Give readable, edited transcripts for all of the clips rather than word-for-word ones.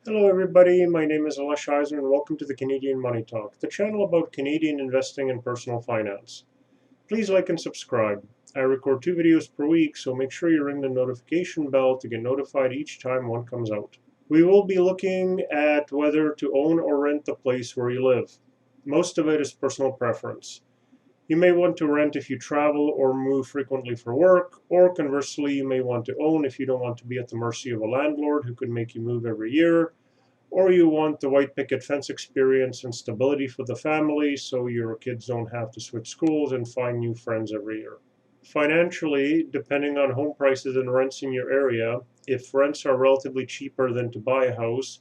Hello everybody, my name is Alesh Eisen and welcome to the Canadian Money Talk, the channel about Canadian investing and personal finance. Please like and subscribe. I record 2 videos per week, so make sure you ring the notification bell to get notified each time one comes out. We will be looking at whether to own or rent the place where you live. Most of it is personal preference. You may want to rent if you travel or move frequently for work, or conversely, you may want to own if you don't want to be at the mercy of a landlord who could make you move every year, or you want the white picket fence experience and stability for the family so your kids don't have to switch schools and find new friends every year. Financially, depending on home prices and rents in your area, if rents are relatively cheaper than to buy a house,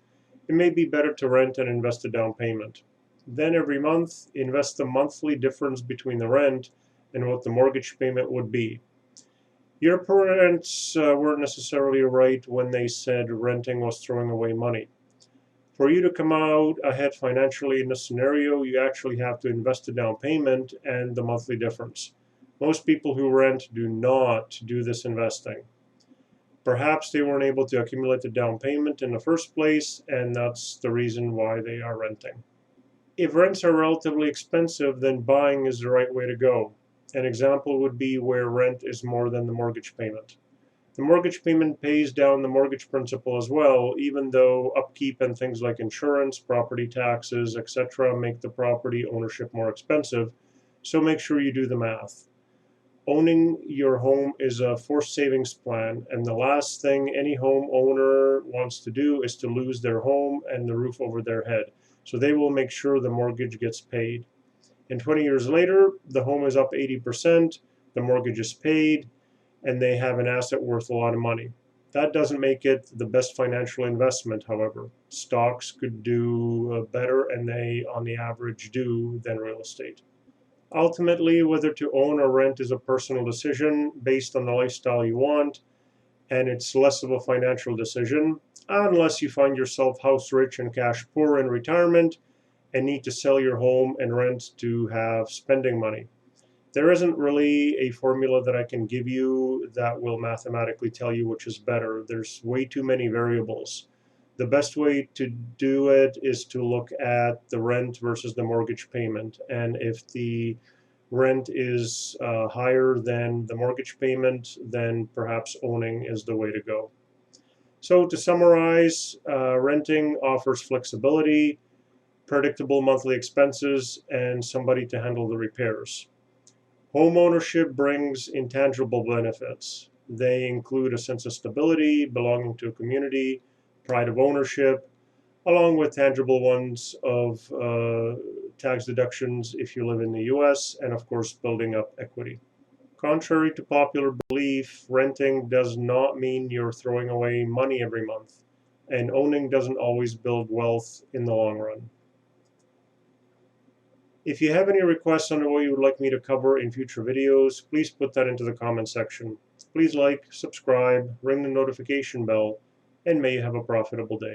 it may be better to rent and invest a down payment. Then every month, invest the monthly difference between the rent and what the mortgage payment would be. Your parents weren't necessarily right when they said renting was throwing away money. For you to come out ahead financially in this scenario, you actually have to invest the down payment and the monthly difference. Most people who rent do not do this investing. Perhaps they weren't able to accumulate the down payment in the first place, and that's the reason why they are renting. If rents are relatively expensive, then buying is the right way to go. An example would be where rent is more than the mortgage payment. The mortgage payment pays down the mortgage principal as well, even though upkeep and things like insurance, property taxes, etc., make the property ownership more expensive. So make sure you do the math. Owning your home is a forced savings plan, and the last thing any homeowner wants to do is to lose their home and the roof over their head. So they will make sure the mortgage gets paid. And 20 years later, the home is up 80%, the mortgage is paid, and they have an asset worth a lot of money. That doesn't make it the best financial investment, however. Stocks could do better, and they, on the average, do than real estate. Ultimately, whether to own or rent is a personal decision based on the lifestyle you want, and it's less of a financial decision, unless you find yourself house rich and cash poor in retirement and need to sell your home and rent to have spending money. There isn't really a formula that I can give you that will mathematically tell you which is better. There's way too many variables. The best way to do it is to look at the rent versus the mortgage payment. And if the rent is higher than the mortgage payment, then perhaps owning is the way to go. So to summarize, renting offers flexibility, predictable monthly expenses, and somebody to handle the repairs. Homeownership brings intangible benefits. They include a sense of stability, belonging to a community, pride of ownership, along with tangible ones of tax deductions if you live in the US, and of course, building up equity. Contrary to popular belief, renting does not mean you're throwing away money every month, and owning doesn't always build wealth in the long run. If you have any requests on what you would like me to cover in future videos, please put that into the comment section. Please like, subscribe, ring the notification bell, and may you have a profitable day.